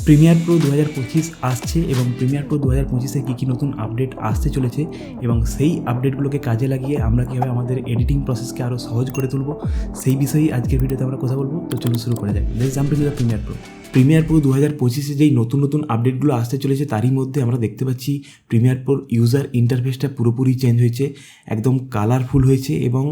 Premiere Pro 2025 আসছে এবং premier pro 2025-এ কী নতুন আপডেট আসতে চলেছে এবং সেই আপডেটগুলোকে কাজে লাগিয়ে আমরা কীভাবে আমাদের এডিটিং প্রসেসকে আরও সহজ করে তুলব সেই বিষয়েই আজকের ভিডিওতে আমরা কথা বলবো। তো চলুন শুরু করা যায়। Let's jump into the premier pro 2025-এ যেই নতুন আপডেটগুলো আসতে চলেছে তারই মধ্যে আমরা দেখতে পাচ্ছি প্রিমিয়ার প্রোর ইউজার ইন্টারফেসটা পুরোপুরি চেঞ্জ হয়েছে, একদম কালারফুল হয়েছে এবং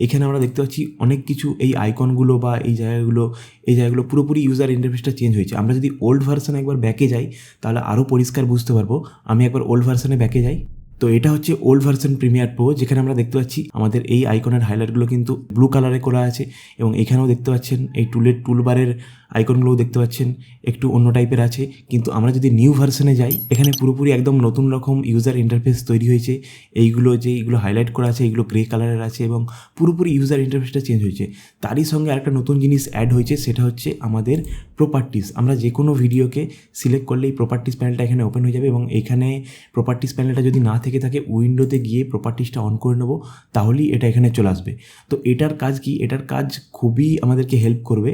এখানে আমরা দেখতে পাচ্ছি অনেক কিছু এই আইকনগুলো বা এই জায়গাগুলো পুরোপুরি ইউজার ইন্টারফেসটা চেঞ্জ হয়েছে। আমরা যদি ওল্ড ভার্সনে একবার ব্যাকে যাই তাহলে আরও পরিষ্কার বুঝতে পারবো। আমি একবার ওল্ড ভার্সনে ব্যাকে যাই। তো এটা হচ্ছে ওল্ড ভার্সন প্রিমিয়ার প্রো, যেখানে আমরা দেখতে পাচ্ছি আমাদের এই আইকনের হাইলাইটগুলো কিন্তু ব্লু কালারে করা আছে এবং এখানেও দেখতে পাচ্ছেন এই টুলবারের আইকনগুলোও দেখতে পাচ্ছেন একটু অন্য টাইপের আছে। কিন্তু আমরা যদি নিউ ভার্সনে যাই এখানে পুরোপুরি একদম নতুন রকম ইউজার ইন্টারফেস তৈরি হয়েছে। এইগুলো হাইলাইট করা আছে এইগুলো গ্রে কালারের আছে এবং পুরোপুরি ইউজার ইন্টারফেসটা চেঞ্জ হয়েছে। তারই সঙ্গে আরেকটা নতুন জিনিস অ্যাড হয়েছে, সেটা হচ্ছে আমাদের প্রপার্টিস। আমরা যে কোনো ভিডিওকে সিলেক্ট করলে এই প্রপার্টিস প্যানেলটা এখানে ওপেন হয়ে যাবে এবং এখানে প্রপার্টিস প্যানেলটা যদি না থেকে থাকে উইন্ডোতে গিয়ে প্রপার্টিসটা অন করে নেবো, তাহলেই এটা এখানে চলে আসবে। তো এটার কাজ কি? এটার কাজ খুবই আমাদেরকে হেল্প করবে।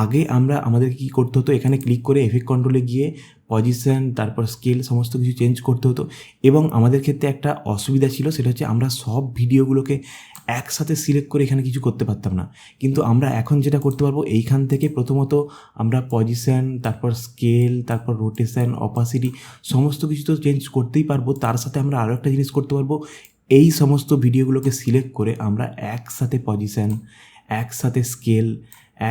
আগে আমাদেরকে কী করতে হতো, এখানে ক্লিক করে এফেক্ট কন্ট্রোলে গিয়ে পজিশন তারপর স্কেল সমস্ত কিছু চেঞ্জ করতে হতো এবং আমাদের ক্ষেত্রে একটা অসুবিধা ছিল, সেটা হচ্ছে আমরা সব ভিডিওগুলোকে একসাথে সিলেক্ট করে এখানে কিছু করতে পারতাম না। কিন্তু আমরা এখন যেটা করতে পারবো, এইখান থেকে প্রথমত আমরা পজিশন তারপর স্কেল তারপর রোটেশন অপাসিটি সমস্ত কিছু তো চেঞ্জ করতেই পারবো। তার সাথে আমরা আরও একটা জিনিস করতে পারবো, এই সমস্ত ভিডিওগুলোকে সিলেক্ট করে আমরা একসাথে পজিশন, একসাথে স্কেল,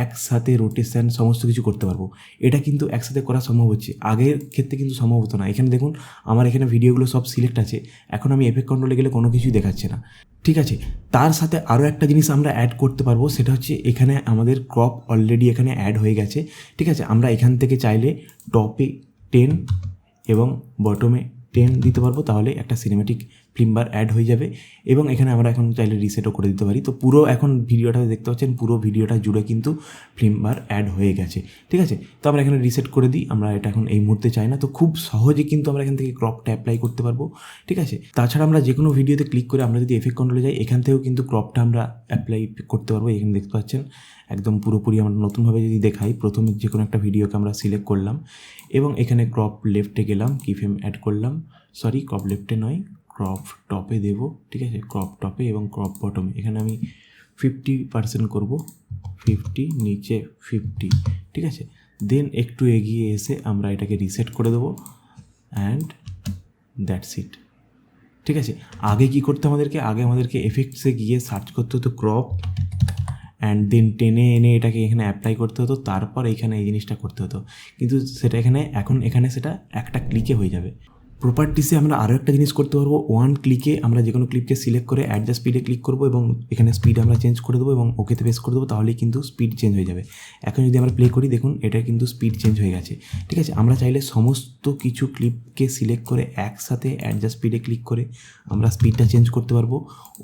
একসাথে রোটেশন সমস্ত কিছু করতে পারবো। এটা কিন্তু একসাথে করা সম্ভব হচ্ছে, আগের ক্ষেত্রে কিন্তু সম্ভব হতো না। এখানে দেখুন আমার এখানে ভিডিওগুলো সব সিলেক্ট আছে, এখন আমি এফেক্ট কন্ট্রোলে গেলে কোনো কিছুই দেখাচ্ছে না। ঠিক আছে, তার সাথে আরও একটা জিনিস আমরা অ্যাড করতে পারবো, সেটা হচ্ছে এখানে আমাদের ক্রপ অলরেডি এখানে অ্যাড হয়ে গেছে। ঠিক আছে, আমরা এখান থেকে চাইলে টপে 10 এবং বটমে 10 দিতে পারবো, তাহলে একটা সিনেমেটিক ফিল্মবার অ্যাড হয়ে যাবে এবং এখানে আমরা এখন চাইলে রিসেটও করে দিতে পারি। তো পুরো এখন ভিডিওটা দেখতে পাচ্ছেন, পুরো ভিডিওটা জুড়ে কিন্তু ফিল্মবার অ্যাড হয়ে গেছে। ঠিক আছে, তো আমরা এখানে রিসেট করে দিই, আমরা এটা এখন এই মুহূর্তে চাই না। তো খুব সহজে কিন্তু আমরা এখান থেকে ক্রপটা অ্যাপ্লাই করতে পারবো। ঠিক আছে, তাছাড়া আমরা যে কোনো ভিডিওতে ক্লিক করে আমরা যদি এফেক্ট কন্ট্রোলে যাই এখান থেকেও কিন্তু ক্রপটা আমরা অ্যাপ্লাই করতে পারবো। এখানে দেখতে পাচ্ছেন একদম পুরোপুরি আমরা নতুনভাবে যদি দেখাই, প্রথমে যে কোনো একটা ভিডিওকে আমরা সিলেক্ট করলাম এবং এখানে ক্রপ লেফটে গেলাম, কি ফ্রেম অ্যাড করলাম, ক্রপ লেফটে নয় ক্রপ টপে দেব। ঠিক আছে, ক্রপ টপে এবং ক্রপ বটমে এখানে আমি 50% করব, 50 নিচে 50। ঠিক আছে, দেন একটু এগিয়ে এসে আমরা এটাকে রিসেট করে দেবো অ্যান্ড দ্যাটস ইট। ঠিক আছে, আগে কি করতে আমাদেরকে এফেক্টসে গিয়ে সার্চ করতে হতো ক্রপ অ্যান্ড দেন টেনে এনে এটাকে এখানে অ্যাপ্লাই করতে হতো, তারপর এখানে এই জিনিসটা করতে হতো। কিন্তু সেটা এখানে সেটা একটা ক্লিকে হয়ে যাবে। প্রপার্টিসে আমরা আরও একটা জিনিস করতে পারবো, ওয়ান ক্লিকে আমরা যে কোনো ক্লিপকে সিলেক্ট করে অ্যাডজাস্ট স্পিডে ক্লিক করবো এবং এখানে স্পিড আমরা চেঞ্জ করে দেবো এবং ওকেতে প্রেস করে দেবো, তাহলেই কিন্তু স্পিড চেঞ্জ হয়ে যাবে। এখন যদি আমরা প্লে করি দেখুন এটা কিন্তু স্পিড চেঞ্জ হয়ে গেছে। ঠিক আছে, আমরা চাইলে সমস্ত কিছু ক্লিপকে সিলেক্ট করে একসাথে অ্যাডজাস্ট স্পিডে ক্লিক করে আমরা স্পিডটা চেঞ্জ করতে পারবো।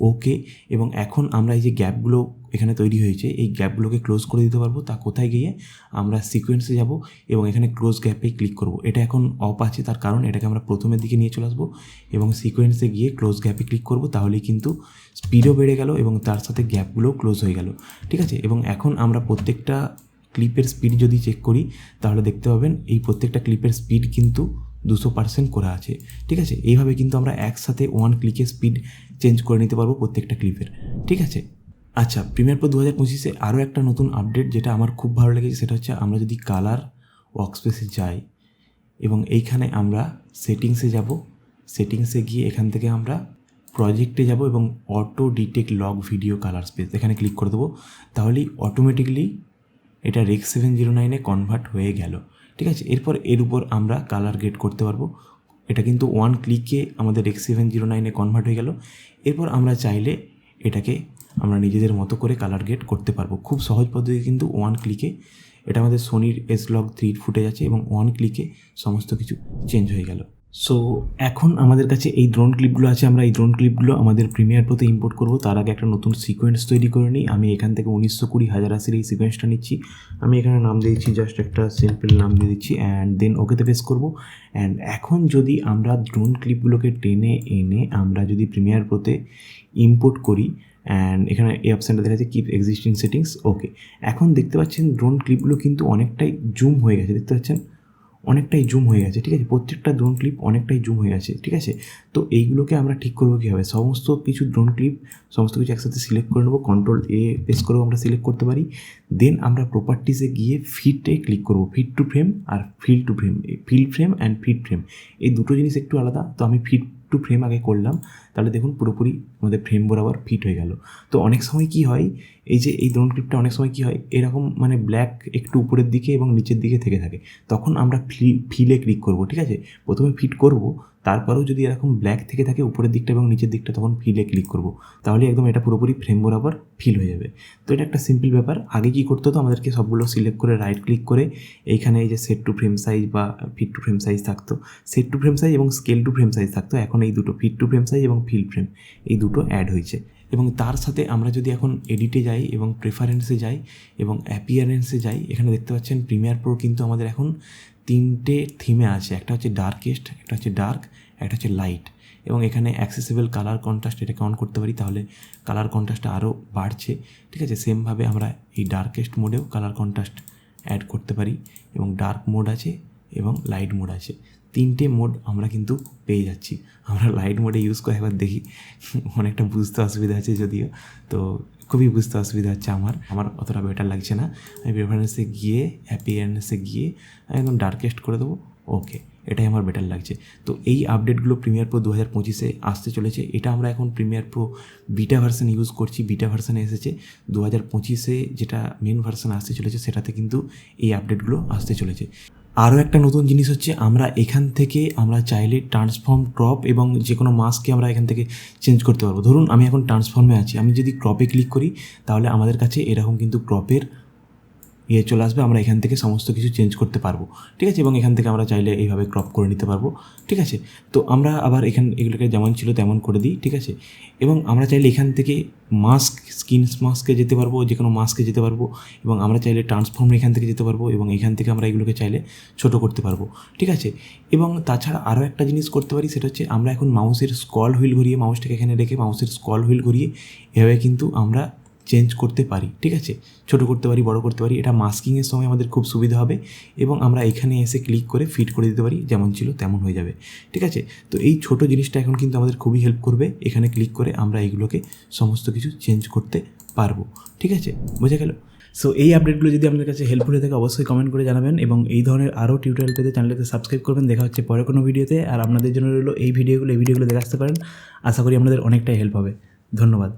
ওকে, এবং এখন আমরা এই যে গ্যাপগুলো এখানে তৈরি হয়েছে এই গ্যাপগুলোকে ক্লোজ করে দিতে পারবো। তা কোথায় গিয়ে আমরা সিকোয়েন্সে যাব এবং এখানে ক্লোজ গ্যাপে ক্লিক করব। এটা এখন অফ আছে, তার কারণ এটাকে আমরা প্রথমের দিকে নিয়ে চলে আসবো এবং সিকোয়েন্সে গিয়ে ক্লোজ গ্যাপে ক্লিক করব, তাহলেই কিন্তু স্পিডও বেড়ে গেল এবং তার সাথে গ্যাপগুলোও ক্লোজ হয়ে গেল। ঠিক আছে, এবং এখন আমরা প্রত্যেকটা ক্লিপের স্পিড যদি চেক করি তাহলে দেখতে পাবেন এই প্রত্যেকটা ক্লিপের স্পিড কিন্তু 200% করা আছে। ঠিক আছে, এইভাবে কিন্তু আমরা একসাথে ওয়ান ক্লিকে স্পিড চেঞ্জ করে নিতে পারবো প্রত্যেকটা ক্লিপের। ঠিক আছে, আচ্ছা, প্রিমিয়ার প্রো 2025-এ আরও একটা নতুন আপডেট যেটা আমার খুব ভালো লেগেছে, সেটা হচ্ছে আমরা যদি কালার ওয়ার্কস্পেসে যাই এবং এইখানে আমরা সেটিংসে যাব, সেটিংসে গিয়ে এখান থেকে আমরা প্রজেক্টে যাব এবং auto detect log video colour space এখানে ক্লিক করে দেবো, তাহলেই অটোমেটিকলি এটা রেক 709-এ কনভার্ট হয়ে গেল। ঠিক আছে, এরপর এর উপর আমরা কালার গ্রেড করতে পারবো। এটা কিন্তু ওয়ান ক্লিকে আমাদের রেক 709-এ কনভার্ট হয়ে গেল। এরপর আমরা চাইলে এটাকে আমরা নিজেদের মতো করে কালার গ্রেড করতে পারবো। খুব সহজ পদ্ধতি কিন্তু ওয়ান ক্লিকে। এটা আমাদের সোনির S-Log3 ফুটেজ আছে এবং ওয়ান ক্লিকে সমস্ত কিছু চেঞ্জ হয়ে গেল। সো এখন আমাদের কাছে এই ড্রোন ক্লিপগুলো আছে, আমরা এই ড্রোন ক্লিপগুলো আমাদের প্রিমিয়ার প্রোতে ইম্পোর্ট করব। তার আগে একটা নতুন সিকোয়েন্স তৈরি করে নিই। আমি এখান থেকে 1920 1080 এই সিকোয়েন্সটা নিচ্ছি। আমি এখানে নাম দিয়েছি, জাস্ট একটা সিম্পল নাম দিয়ে দিচ্ছি অ্যান্ড দেন ওকেতে প্রেস করব। অ্যান্ড এখন যদি আমরা ড্রোন ক্লিপগুলোকে টেনে এনে আমরা যদি প্রিমিয়ার প্রোতে ইম্পোর্ট করি অ্যান্ড এখানে এই অপশানটা দেখা যাচ্ছে কিপ এক্সিস্টিং সেটিংস। ওকে, এখন দেখতে পাচ্ছেন ড্রোন ক্লিপগুলো কিন্তু অনেকটাই জুম হয়ে গেছে, দেখতে পাচ্ছেন অনেকটাই জুম হয়ে গেছে, ঠিক আছে, প্রত্যেকটা ড্রোন ক্লিপ অনেকটাই জুম হয়ে গেছে, ঠিক আছে। তো এইগুলোকে আমরা ঠিক করবো কীভাবে, সমস্ত কিছু ড্রোন ক্লিপ সমস্ত কিছু একসাথে সিলেক্ট করে নেবো, কন্ট্রোল এ প্রেস করেও আমরা সিলেক্ট করতে পারি। দেন আমরা প্রপার্টিসে গিয়ে ফিটে ক্লিক করবো, ফিট টু ফ্রেম আর fill to frame, fill frame and fit frame, এই দুটো জিনিস একটু আলাদা। তো আমি ফিট টু ফ্রেম আগে করলাম, তাহলে দেখুন পুরোপুরি আমাদের ফ্রেম বরাবর ফিট হয়ে গেল। তো অনেক সময় কী হয়, এই যে এই ড্রোন ক্লিপটা অনেক সময় কী হয় এরকম মানে ব্ল্যাক একটু উপরের দিকে এবং নিচের দিকে থেকে থাকে, তখন আমরা ফিলে ক্লিক করব, ঠিক আছে। প্রথমে ফিট করব, তারপরেও যদি এরকম ব্ল্যাক থেকে থাকে উপরের দিকটা এবং নিচের দিকটা, তখন ফিলে ক্লিক করব, তাহলে একদম এটা পুরোপুরি ফ্রেম বরাবর ফিল হয়ে যাবে। তো এটা একটা সিম্পল ব্যাপার। আগে কী করতে হতো, আমাদেরকে সবগুলো সিলেক্ট করে রাইট ক্লিক করে এইখানে এই যে সেট টু ফ্রেম সাইজ বা ফিট টু ফ্রেম সাইজ থাকতো, সেট টু ফ্রেম সাইজ এবং স্কেল টু ফ্রেম সাইজ থাকতো, এখন এই দুটো ফিট টু ফ্রেম সাইজ এবং ফিল ফ্রেম এই দুটো অ্যাড হয়েছে। এবং তার সাথে আমরা যদি এখন এডিটে যাই এবং প্রেফারেন্সে যাই এবং অ্যাপিয়ারেন্সে যাই, এখানে দেখতে পাচ্ছেন প্রিমিয়ার প্রো কিন্তু আমাদের এখন 3টে থিমে আছে, একটা হচ্ছে ডার্কেস্ট, একটা হচ্ছে ডার্ক, একটা হচ্ছে লাইট। এবং এখানে অ্যাক্সেসিবল কালার কন্ট্রাস্ট এটাকে অন করতে পারি, তাহলে কালার কন্ট্রাস্টটা আরও বাড়ছে, ঠিক আছে। সেমভাবে আমরা এই ডার্কেস্ট মোডেও কালার কন্ট্রাস্ট অ্যাড করতে পারি, এবং ডার্ক মোড আছে এবং লাইট মোড আছে, 3টে মোড আমরা কিন্তু পেয়ে যাচ্ছি। আমরা লাইট মোডে ইউজ করে একবার দেখি, অনেকটা বুঝতে অসুবিধা আছে যদিও, তো খুবই বুঝতে অসুবিধা হচ্ছে আমার অতটা বেটার লাগছে না। আমি প্রেফারেন্সে গিয়ে অ্যাপিয়ারেন্সে গিয়ে একদম ডার্কেস্ট করে দেবো, ওকে, এটাই আমার বেটার লাগছে। তো এই আপডেটগুলো প্রিমিয়ার প্রো 2025-এ আসতে চলেছে। এটা আমরা এখন Premiere Pro beta version use করছি, বিটা ভার্সনে এসেছে। 2025-এ যেটা মেন ভার্সন আসতে চলেছে সেটাতে কিন্তু এই আপডেটগুলো আসতে চলেছে। আরও একটা নতুন জিনিস হচ্ছে, আমরা এখান থেকে আমরা চাইলে ট্রান্সফর্ম, ক্রপ এবং যে কোনো মাস্ককে আমরা এখান থেকে চেঞ্জ করতে পারবো। ধরুন আমি এখন ট্রান্সফর্মে আছি, আমি যদি ক্রপে ক্লিক করি তাহলে আমাদের কাছে এরকম কিন্তু ক্রপের চলে আসবে, আমরা এখান থেকে সমস্ত কিছু চেঞ্জ করতে পারবো, ঠিক আছে। এবং এখান থেকে আমরা চাইলে এইভাবে ক্রপ করে নিতে পারবো, ঠিক আছে। তো আমরা আবার এগুলোকে যেমন ছিল তেমন করে দিই, ঠিক আছে। এবং আমরা চাইলে এখান থেকে মাস্ক, স্কিন মাস্কে যেতে পারবো, যে কোনো মাস্কে যেতে পারবো, এবং আমরা চাইলে ট্রান্সফর্মে এখান থেকে যেতে পারবো, এবং এখান থেকে আমরা এগুলোকে চাইলে ছোটো করতে পারবো, ঠিক আছে। এবং তাছাড়া আরও একটা জিনিস করতে পারি, সেটা হচ্ছে আমরা এখন মাউসের স্ক্রল হুইল ঘুরিয়ে, মাউসটাকে এখানে রেখে মাউসের স্ক্রল হুইল ঘুরিয়ে এভাবে কিন্তু আমরা চেঞ্জ করতে পারি, ঠিক আছে। ছোটো করতে পারি, বড় করতে পারি, এটা মাস্কিংয়ের সময় আমাদের খুব সুবিধা হবে। এবং আমরা এখানে এসে ক্লিক করে ফিট করে দিতে পারি, যেমন ছিল তেমন হয়ে যাবে, ঠিক আছে। তো এই ছোটো জিনিসটা এখন কিন্তু আমাদের খুবই হেল্প করবে, এখানে ক্লিক করে আমরা এইগুলোকে সমস্ত কিছু চেঞ্জ করতে পারবো, ঠিক আছে, বোঝা গেল। সো এই আপডেটগুলো যদি আপনাদের কাছে হেল্পফুল হয়ে থাকে অবশ্যই কমেন্ট করে জানাবেন, এবং এই ধরনের আরও টিউটোরিয়াল পেতে চ্যানেলকে সাবস্ক্রাইব করবেন। দেখা হচ্ছে পরে কোনো ভিডিওতে। আর আপনাদের জন্য রইলো এই ভিডিওগুলো দেখে আসতে পারেন, আশা করি আপনাদের অনেকটাই হেল্প হবে। ধন্যবাদ।